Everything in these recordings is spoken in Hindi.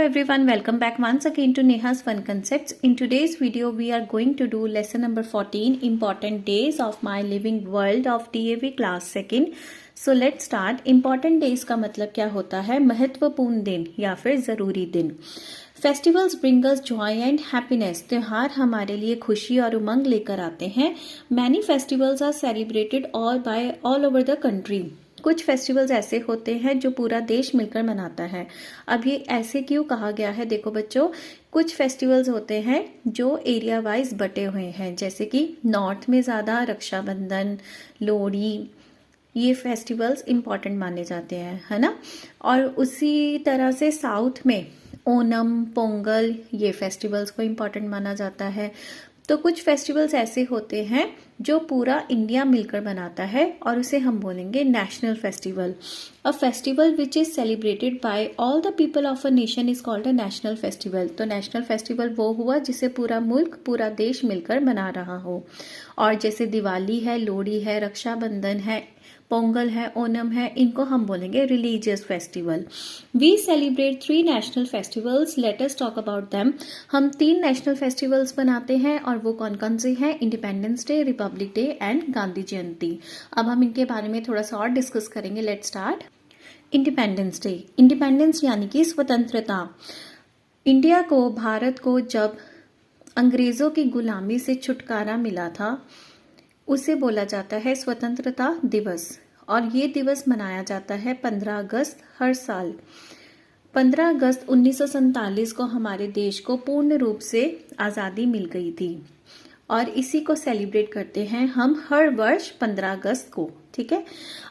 everyone, welcome back once again to Neha's Fun Concepts. In today's video, we are going to do lesson number 14, Important Days of My Living World of DAV class 2nd. So let's start. Important days का मतलब क्या होता है? महत्वपूर्ण दिन या फिर ज़रूरी दिन. Festivals bring us joy and happiness. त्योहार हमारे लिए खुशी और उमंग लेकर आते हैं. Many festivals are celebrated all over the country. कुछ फेस्टिवल्स ऐसे होते हैं जो पूरा देश मिलकर मनाता है. अब ये ऐसे क्यों कहा गया है? देखो बच्चों, कुछ फेस्टिवल्स होते हैं जो एरिया वाइज बटे हुए हैं, जैसे कि नॉर्थ में ज़्यादा रक्षाबंधन, लोहड़ी, ये फेस्टिवल्स इम्पॉर्टेंट माने जाते हैं, है ना. और उसी तरह से साउथ में ओनम, पोंगल, ये फेस्टिवल्स को इम्पॉर्टेंट माना जाता है. तो कुछ फेस्टिवल्स ऐसे होते हैं जो पूरा इंडिया मिलकर मनाता है और उसे हम बोलेंगे national festival. A festival which is celebrated by all the people of a nation is called a national festival. तो नेशनल फेस्टिवल वो हुआ जिसे पूरा मुल्क, पूरा देश मिलकर मना रहा हो. और जैसे दिवाली है, लोहड़ी है, रक्षाबंधन है, पोंगल है, ओनम है, इनको हम बोलेंगे religious festival. We celebrate 3 national festivals. Let us talk about them. हम 3 नेशनल फेस्टिवल्स बनाते हैं और वो कौन कौन से हैं? Independence day, republic day and Gandhi Jayanti. अब हम इनके बारे में थोड़ा सा और डिस्कस करेंगे. Let start. Independence day. Independence यानी कि स्वतंत्रता. इंडिया को, भारत को जब अंग्रेजों की गुलामी से छुटकारा मिला था, उसे बोला जाता है स्वतंत्रता दिवस. और ये दिवस मनाया जाता है 15 अगस्त हर साल. 15 अगस्त 1947 को हमारे देश को पूर्ण रूप से आज़ादी मिल गई थी और इसी को सेलिब्रेट करते हैं हम हर वर्ष 15 अगस्त को. ठीक है.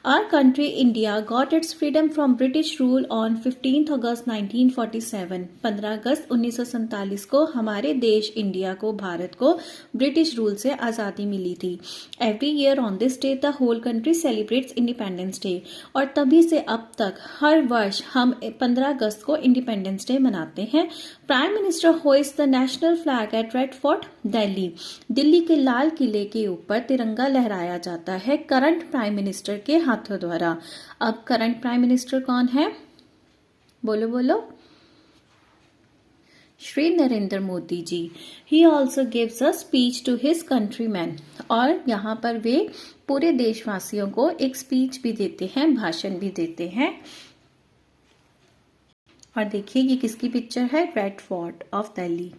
Our country India got its freedom from British rule on 15 अगस्त 1947. 15 अगस्त 1947 को हमारे देश इंडिया को, भारत को ब्रिटिश रूल से आज़ादी मिली थी. Every year on this day the whole country celebrates independence day. और तभी से अब तक हर वर्ष हम 15 अगस्त को इंडिपेंडेंस डे मनाते हैं. Prime minister hoist the national flag at red fort, Delhi. Delhi के लाल किले के ऊपर तिरंगा लहराया जाता है करंट प्राइम मिनिस्टर के हाथों द्वारा. अब करंट प्राइम मिनिस्टर कौन है? बोलो बोलो. Shri Narendra Modi ji. He also gives a speech to his countryman. और यहाँ पर वे पूरे देशवासियों को एक स्पीच भी देते हैं, भाषण भी देते हैं. और देखिए ये किसकी पिक्चर है? Red fort of Delhi.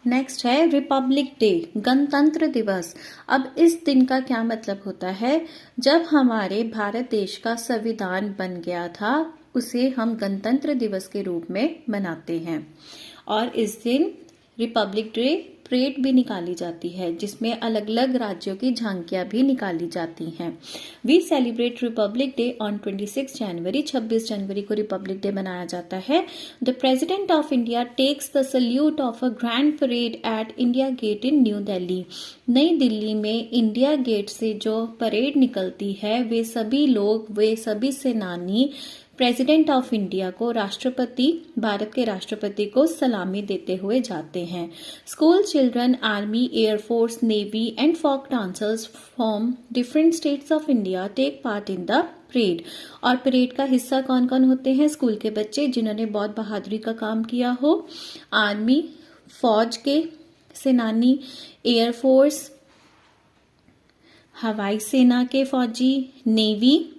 Next है रिपब्लिक डे, गणतंत्र दिवस. अब इस दिन का क्या मतलब होता है? जब हमारे भारत देश का संविधान बन गया था, उसे हम गणतंत्र दिवस के रूप में मनाते हैं. और इस दिन रिपब्लिक डे परेड भी निकाली जाती है जिसमें अलग अलग राज्यों की झांकियां भी निकाली जाती हैं. We celebrate republic day on 26 January. 26 जनवरी को रिपब्लिक डे मनाया जाता है. The president of India takes the salute of a grand parade at India Gate in New Delhi. नई दिल्ली में इंडिया गेट से जो परेड निकलती है, वे सभी लोग, वे सभी सेनानी प्रेसिडेंट ऑफ इंडिया को, राष्ट्रपति, भारत के राष्ट्रपति को सलामी देते हुए जाते हैं. School children, army, air force, navy and folk dancers from different states of India take part in the parade. और परेड का हिस्सा कौन कौन होते हैं? स्कूल के बच्चे जिन्होंने बहुत बहादुरी का काम किया हो, आर्मी, फौज के सेनानी, एयरफोर्स, हवाई सेना के फौजी, नेवी,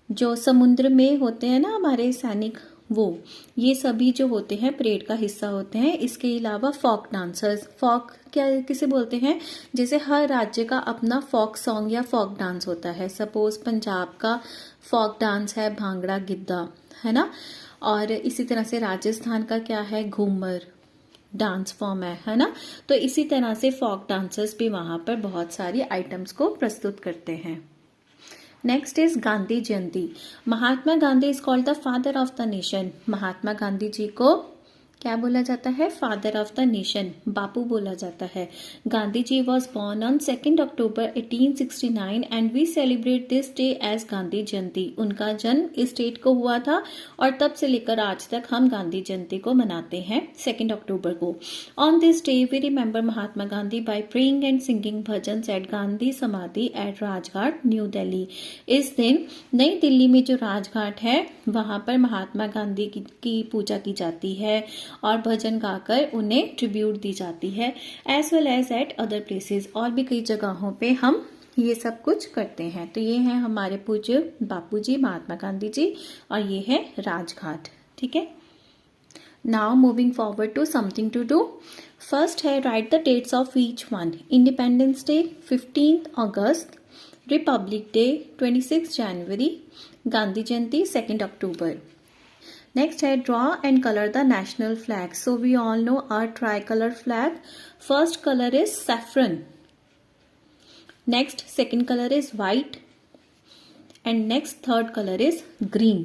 जो समुद्र में होते हैं ना हमारे सैनिक, वो, ये सभी जो होते हैं परेड का हिस्सा होते हैं. इसके अलावा फोक डांसर्स. फोक क्या किसे बोलते हैं? जैसे हर राज्य का अपना फोक सॉन्ग या फोक डांस होता है. सपोज पंजाब का फोक डांस है भांगड़ा गिद्धा, है ना. और इसी तरह से राजस्थान का क्या है? घूमर डांस फॉर्म है ना. तो इसी तरह से फोक डांसर्स भी वहां पर बहुत सारी आइटम्स को प्रस्तुत करते हैं. Next is Gandhi Jayanti. Mahatma Gandhi is called the father of the nation. Mahatma Gandhi ji को क्या बोला जाता है? Father of the nation, Bapu बोला जाता है। Gandhi ji was born on 2 October 1869 and we celebrate this day as Gandhi Jayanti. उनका जन्म इस डेट को हुआ था और तब से लेकर आज तक हम गांधी जयंती को मनाते हैं 2 अक्टूबर को। On this day we remember Mahatma Gandhi by praying and singing bhajans at Gandhi Samadhi at Rajghat, new Delhi. इस दिन नई दिल्ली में जो राजघाट है वहां पर महात्मा गांधी की पूजा की जाती है और भजन गाकर उन्हें ट्रिब्यूट दी जाती है, as well as at other places. और भी कई जगहों पे हम ये सब कुछ करते हैं। तो ये है हमारे पूज्य बापू जी, महात्मा गांधी जी, और ये है राजघाट। ठीक है। Now moving forward to something to do. First है right the dates of each one. Independence day 15 August, republic day 26 January, Gandhi Jayanti 2 October. Next है draw and color the national flag. So we all know our tricolor flag. First color is saffron. Next second color is white. And next third color is green.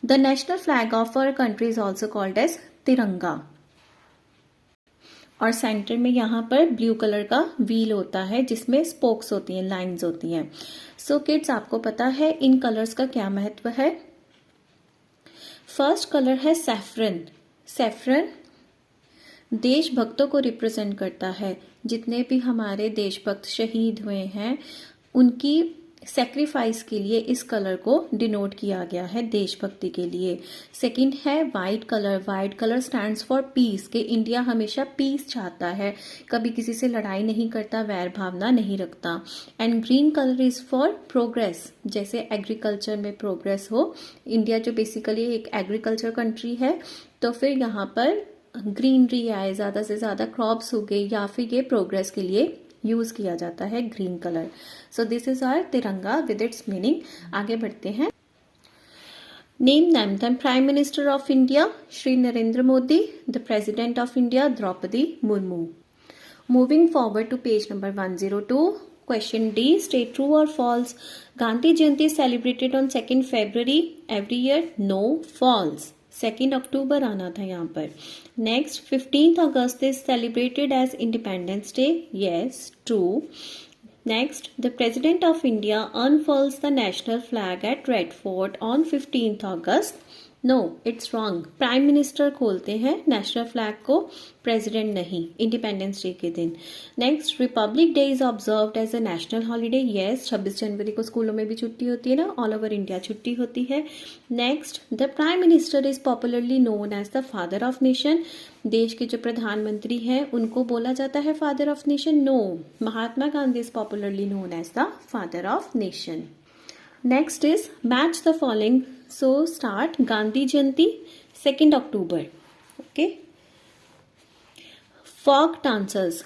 The national flag of our country is also called as तिरंगा। और सेंटर में यहाँ पर ब्लू कलर का व्हील होता है जिसमें स्पोक्स होती हैं, लाइंस होती हैं। सो किड्स, आपको पता है इन कलर्स का क्या महत्व है? फर्स्ट कलर है सैफरन। सैफरन देशभक्तों को रिप्रेजेंट करता है। जितने भी हमारे देशभक्त शहीद हुए हैं उनकी सेक्रीफाइस के लिए इस कलर को डिनोट किया गया है, देशभक्ति के लिए। सेकंड है white colour. White colour stands for piece, के इंडिया हमेशा पीस चाहता है, कभी किसी से लड़ाई नहीं करता, वैर भावना नहीं रखता। And green colour is for progress, जैसे एग्रीकल्चर में प्रोग्रेस हो। इंडिया जो बेसिकली एक एग्रीकल्चर कंट्री है, तो फिर यहाँ पर ग्रीनरी आए, ज्यादा से ज्यादा क्रॉप्स उगे, या फिर ये प्रोग्रेस के लिए यूज किया जाता है green colour. So this is our Tiranga with its meaning. आगे बढ़ते हैं। Name the prime minister of India, Shri Narendra Modi. The president of India, Draupadi Murmu. Moving forward to page number 102। Question D, state true और false. Gandhi Jayanti celebrated on 2 February every year. No, false. 2 अक्टूबर आना था यहाँ पर। Next 15 August is celebrated as independence day. Yes, true. Next, the president of India unfurls the national flag at red fort on 15 August. No, it's wrong. Prime minister खोलते हैं नेशनल फ्लैग को, प्रेसिडेंट नहीं, इंडिपेंडेंस डे के दिन। Next, republic day is observed as a national holiday. Yes, 26 जनवरी को स्कूलों में भी छुट्टी होती है ना, ऑल ओवर इंडिया छुट्टी होती है। Next, the prime minister is popularly known as the father of nation. देश के जो प्रधानमंत्री हैं उनको बोला जाता है father of nation. No, Mahatma Gandhi is popularly known as the father of nation. Next is match the following. So start Gandhi Jayanti 2 October. Okay. Folk dancers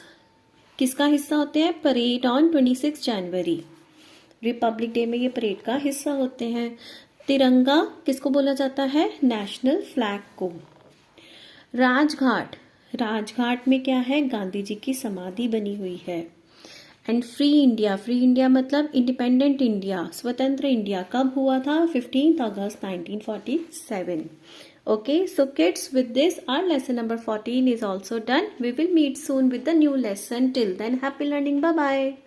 किसका हिस्सा होते हैं? Parade on 26 January. Republic day में ये परेड का हिस्सा होते हैं। तिरंगा किसको बोला जाता है? नेशनल फ्लैग को। राजघाट, राजघाट में क्या है? गांधी जी की समाधि बनी हुई है। And free India, free India मतलब इंडिपेंडेंट इंडिया, स्वतंत्र इंडिया कब हुआ था? 15 अगस्त 1947। Okay, so kids, with this our lesson number 14 is also done. We will meet soon with the new lesson. Till then, happy learning. Bye bye.